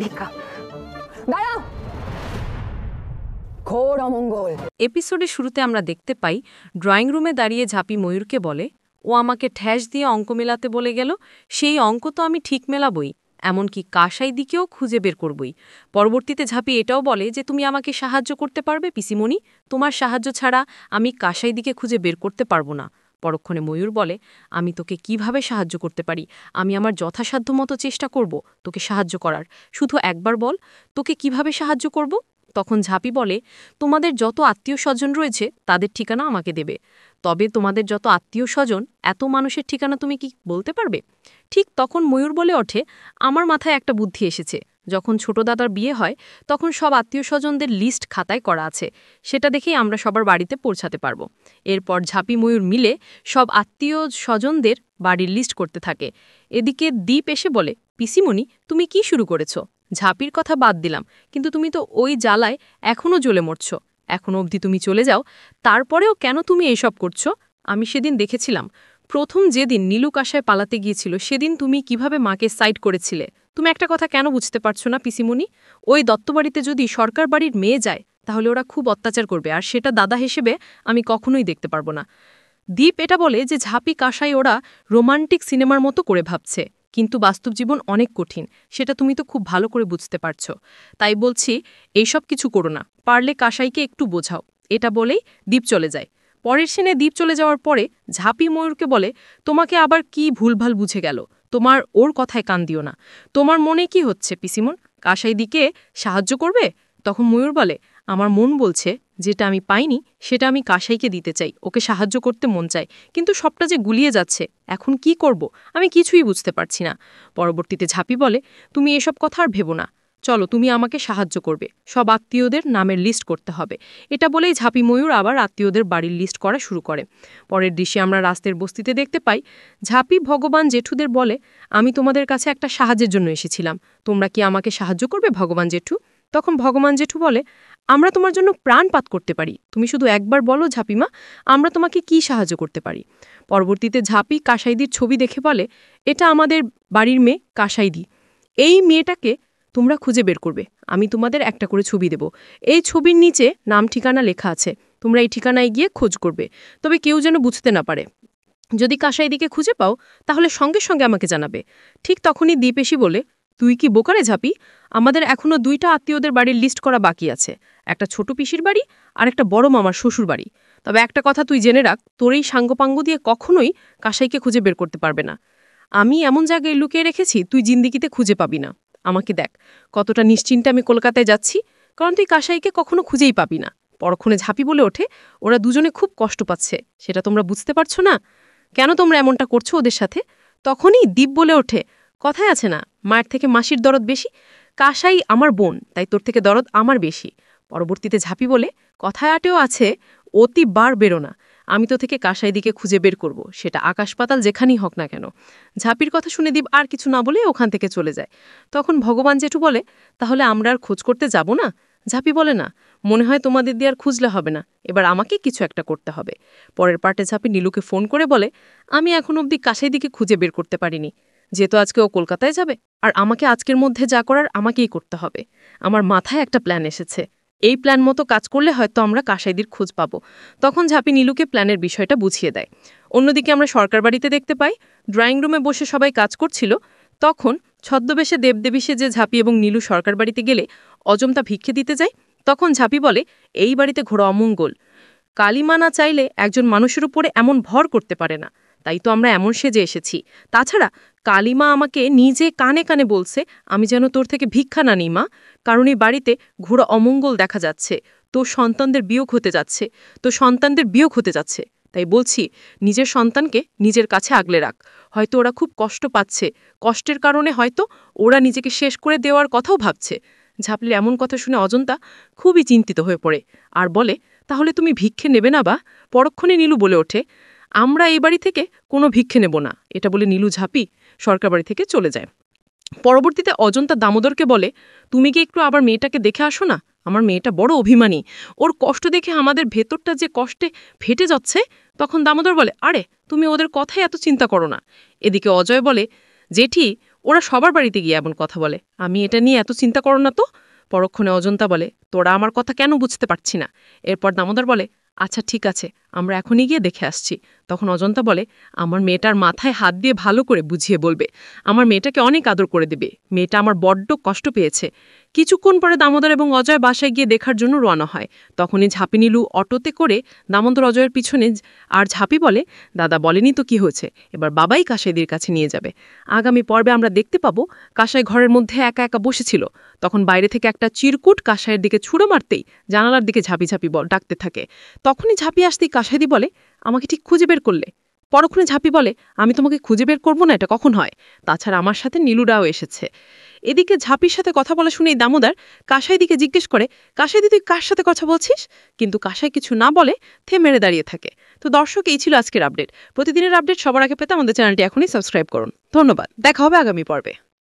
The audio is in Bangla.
ভিক্ষা। দাঁড়াও, ঘোর অমঙ্গল। এপিসোডের শুরুতে আমরা দেখতে পাই ড্রয়িং রুমে দাঁড়িয়ে ঝাঁপি ময়ূরকে বলে, ও আমাকে ঠ্যাস দিয়ে অঙ্ক মেলাতে বলে গেল, সেই অঙ্ক তো আমি ঠিক মেলাবই, এমনকি কাসাই দিকেও খুঁজে বের করবই। পরবর্তীতে ঝাঁপি এটাও বলে যে তুমি আমাকে সাহায্য করতে পারবে পিসিমণি, তোমার সাহায্য ছাড়া আমি কাসাই দিকে খুঁজে বের করতে পারবো না। পরক্ষণে ময়ূর বলে, আমি তোকে কিভাবে সাহায্য করতে পারি? আমি আমার যথাসাধ্য মতো চেষ্টা করব তোকে সাহায্য করার, শুধু একবার বল তোকে কিভাবে সাহায্য করব। তখন ঝাঁপি বলে, তোমাদের যত আত্মীয় স্বজন রয়েছে তাদের ঠিকানা আমাকে দেবে। তবে তোমাদের যত আত্মীয় স্বজন, এত মানুষের ঠিকানা তুমি কি বলতে পারবে? ঠিক তখন ময়ূর বলে ওঠে, আমার মাথায় একটা বুদ্ধি এসেছে। যখন ছোট দাদার বিয়ে হয় তখন সব আত্মীয় স্বজনদের লিস্ট খাতায় করা আছে, সেটা দেখেই আমরা সবার বাড়িতে পৌঁছাতে পারবো। এরপর ঝাঁপি ময়ূর মিলে সব আত্মীয় স্বজনদের বাড়ির লিস্ট করতে থাকে। এদিকে দ্বীপ এসে বলে, পিসিমণি তুমি কি শুরু করেছো? ঝাঁপির কথা বাদ দিলাম, কিন্তু তুমি তো ওই জ্বালায় এখনও জ্বলে মরছ। এখনো অবধি তুমি চলে যাও, তারপরেও কেন তুমি এসব করছো? আমি সেদিন দেখেছিলাম, প্রথম যেদিন নীলু কাসায় পালাতে গিয়েছিল সেদিন তুমি কিভাবে মাকে সাইড করেছিলে। তুমি একটা কথা কেন বুঝতে পারছো না পিসিমণি? ওই দত্তবাড়িতে যদি সরকার বাড়ির মেয়ে যায় তাহলে ওরা খুব অত্যাচার করবে, আর সেটা দাদা হিসেবে আমি কখনোই দেখতে পারবো না। দ্বীপ এটা বলে যে ঝাঁপি কাসাই ওরা রোমান্টিক সিনেমার মতো করে ভাবছে, কিন্তু বাস্তব জীবন অনেক কঠিন, সেটা তুমি তো খুব ভালো করে বুঝতে পারছো। তাই বলছি, এইসব কিছু করো না, পারলে কাসাইকে একটু বোঝাও। এটা বলেই দ্বীপ চলে যায়। পরের সিনে দ্বীপ চলে যাওয়ার পরে ঝাঁপি ময়ূরকে বলে, তোমাকে আবার কি ভুলভাল বুঝে গেল, তোমার ওর কথায় কান দিও না। তোমার মনে কি হচ্ছে পিসিমন, কাসাই দিকে সাহায্য করবে? তখন ময়ূর বলে, আমার মন বলছে যেটা আমি পাইনি সেটা আমি কাসাইকে দিতে চাই, ওকে সাহায্য করতে মন চাই, কিন্তু সবটা যে গুলিয়ে যাচ্ছে, এখন কি করব আমি কিছুই বুঝতে পারছি না। পরবর্তীতে ঝাঁপি বলে, তুমি এসব কথা আর ভেবো না, চলো তুমি আমাকে সাহায্য করবে, সব আত্মীয়দের নামের লিস্ট করতে হবে। এটা বলেই ঝাঁপি ময়ূর আবার আত্মীয়দের বাড়ির লিস্ট করা শুরু করে। পরের দৃশ্যে আমরা রাস্তার বস্তিতে দেখতে পাই ঝাঁপি ভগবান জেঠুদের বলে, আমি তোমাদের কাছে একটা সাহায্যের জন্য এসেছিলাম, তোমরা কি আমাকে সাহায্য করবে ভগবান জেঠু? তখন ভগবান জেঠু বলে, আমরা তোমার জন্য প্রাণপাত করতে পারি, তুমি শুধু একবার বলো ঝাঁপিমা, আমরা তোমাকে কি সাহায্য করতে পারি। পরবর্তীতে ঝাঁপি কাসাইদির ছবি দেখে বলে, এটা আমাদের বাড়ির মেয়ে কাসাইদি, এই মেয়েটাকে তোমরা খুঁজে বের করবে, আমি তোমাদের একটা করে ছবি দেব, এই ছবির নিচে নাম ঠিকানা লেখা আছে, তোমরা এই ঠিকানায় গিয়ে খোঁজ করবে, তবে কেউ যেন বুঝতে না পারে। যদি কাসাইদিকে খুঁজে পাও তাহলে সঙ্গে সঙ্গে আমাকে জানাবে। ঠিক তখনই দ্বীপ এসে বলে, তুই কি বোকারে ঝাঁপি, আমাদের এখনও 2টা আত্মীয়দের বাড়ির লিস্ট করা বাকি আছে, একটা ছোট পিসির বাড়ি আর একটা বড় মামার শ্বশুর বাড়ি। তবে একটা কথা তুই জেনে রাখ, তোর এই সাঙ্গপাঙ্গ দিয়ে কখনোই কাসাইকে খুঁজে বের করতে পারবে না। আমি এমন জায়গায় লুকিয়ে রেখেছি তুই জিন্দিগিতে খুঁজে পাবি না। আমাকে দেখ কতটা নিশ্চিন্তে আমি কলকাতায় যাচ্ছি, কারণ তুই কাসাইকে কখনো খুঁজেই পাবি না। পরক্ষণে ঝাঁপি বলে ওঠে, ওরা দুজনে খুব কষ্ট পাচ্ছে, সেটা তোমরা বুঝতে পারছো না? কেন তোমরা এমনটা করছো ওদের সাথে? তখনই দ্বীপ বলে ওঠে, কথায় আছে না, মায়ের থেকে মাসির দরদ বেশি, কাসাই আমার বোন, তাই তোর থেকে দরদ আমার বেশি। পরবর্তীতে ঝাঁপি বলে, কথায় আটেও আছে, অতি বার বেরো না, আমি তো থেকে কাসাই দিকে খুঁজে বের করব, সেটা আকাশ পাতাল যেখানেই হোক না কেন। ঝাঁপির কথা শুনে দ্বীপ আর কিছু না বলে ওখান থেকে চলে যায়। তখন ভগবান জেঠু বলে, তাহলে আমরা আর খোঁজ করতে যাব না? ঝাঁপি বলে, না, মনে হয় তোমাদের দিয়ে আর খুঁজলে হবে না, এবার আমাকে কিছু একটা করতে হবে। পরের পার্টে ঝাঁপি নীলুকে ফোন করে বলে, আমি এখন অবধি কাসাই দিকে খুঁজে বের করতে পারিনি, যেহেতু আজকে ও কলকাতায় যাবে, আর আমাকে আজকের মধ্যে যা করার আমাকেই করতে হবে। আমার মাথায় একটা প্ল্যান এসেছে, এই প্ল্যান মতো কাজ করলে হয়তো আমরা কাসাইদির খোঁজ পাবো। তখন ঝাঁপি নীলুকে প্ল্যানের বিষয়টা বুঝিয়ে দেয়। অন্যদিকে আমরা সরকার বাড়িতে দেখতে পাই ড্রয়িং রুমে বসে সবাই কাজ করছিল। তখন ছদ্মবেশে দেবদেবী সেজে ঝাঁপি এবং নীলু সরকার বাড়িতে গেলে অজন্তা ভিক্ষে দিতে যায়। তখন ঝাঁপি বলে, এই বাড়িতে ঘোড়া অমঙ্গল, কালিমা না চাইলে একজন মানুষের উপরে এমন ভর করতে পারে না, তাই তো আমরা এমন সেজে এসেছি। তাছাড়া কালিমা আমাকে নিজে কানে কানে বলছে আমি যেন তোর থেকে ভিক্ষা না নিই মা, কারণ এই বাড়িতে ঘোড়া অমঙ্গল দেখা যাচ্ছে, তোর সন্তানদের বিয়োগ হতে যাচ্ছে, তাই বলছি নিজের সন্তানকে নিজের কাছে আগলে রাখ, হয়তো ওরা খুব কষ্ট পাচ্ছে, কষ্টের কারণে হয়তো ওরা নিজেকে শেষ করে দেওয়ার কথাও ভাবছে। ঝাঁপলির এমন কথা শুনে অজন্তা খুবই চিন্তিত হয়ে পড়ে আর বলে, তাহলে তুমি ভিক্ষে নেবে না? বা পরক্ষণে নীলু বলে ওঠে, আমরা এই বাড়ি থেকে কোনো ভিক্ষে নেব না। এটা বলে নীলু ঝাঁপি সরকার বাড়ি থেকে চলে যায়। পরবর্তীতে অজন্তা দামোদরকে বলে, তুমি কি একটু আবার মেয়েটাকে দেখে আসো না, আমার মেয়েটা বড় অভিমানী, ওর কষ্ট দেখে আমাদের ভেতরটা যে কষ্টে ফেটে যাচ্ছে। তখন দামোদর বলে, আরে তুমি ওদের কথাই এত চিন্তা করো না। এদিকে অজয় বলে, জেঠি ওরা সবার বাড়িতে গিয়ে এমন কথা বলে। আমি এটা নিয়ে এত চিন্তা করো না তো। পরক্ষণে অজন্তা বলে, তোরা আমার কথা কেন বুঝতে পারছি না? এরপর দামোদর বলে, আচ্ছা ঠিক আছে, আমরা এখনই গিয়ে দেখে আসছি। তখন অজন্তা বলে, আমার মেয়েটার মাথায় হাত দিয়ে ভালো করে বুঝিয়ে বলবে, আমার মেয়েটাকে অনেক আদর করে দেবে, মেয়েটা আমার বড্ড কষ্ট পেয়েছে। কিছুক্ষণ পরে দামোদর এবং অজয় বাসায় গিয়ে দেখার জন্য রওনা হয়। তখনই ঝাঁপি নীলু অটোতে করে দামোদর অজয়ের পিছনে, আর ঝাঁপি বলে, দাদা বলেনি তো কি হয়েছে, এবার বাবাই কাসাইদের কাছে নিয়ে যাবে। আগামী পর্বে আমরা দেখতে পাবো কাসাই ঘরের মধ্যে একা একা বসেছিল। তখন বাইরে থেকে একটা চিরকুট কাসাইয়ের দিকে ছুড়ে মারতেই জানালার দিকে ঝাঁপি ঝাঁপি ডাকতে থাকে। তখনই ঝাঁপি আসতেই কাসাইদি বলে, আমাকে ঠিক খুঁজে বের করলে? পরক্ষণে ঝাঁপি বলে, আমি তোমাকে খুঁজে বের করবো না, এটা কখন হয়? তাছাড়া আমার সাথে নীলুরাও এসেছে। এদিকে ঝাঁপির সাথে কথা বলা শুনেই দামোদর কাসাইদিকে জিজ্ঞেস করে, কাসাইদি তুই কার সাথে কথা বলছিস? কিন্তু কাসাই কিছু না বলে মেরে দাঁড়িয়ে থাকে। তো দর্শক, এই ছিল আজকের আপডেট। প্রতিদিনের আপডেট সবার আগে পেতে আমাদের চ্যানেলটি এখনই সাবস্ক্রাইব করুন। ধন্যবাদ, দেখা হবে আগামী পর্বে।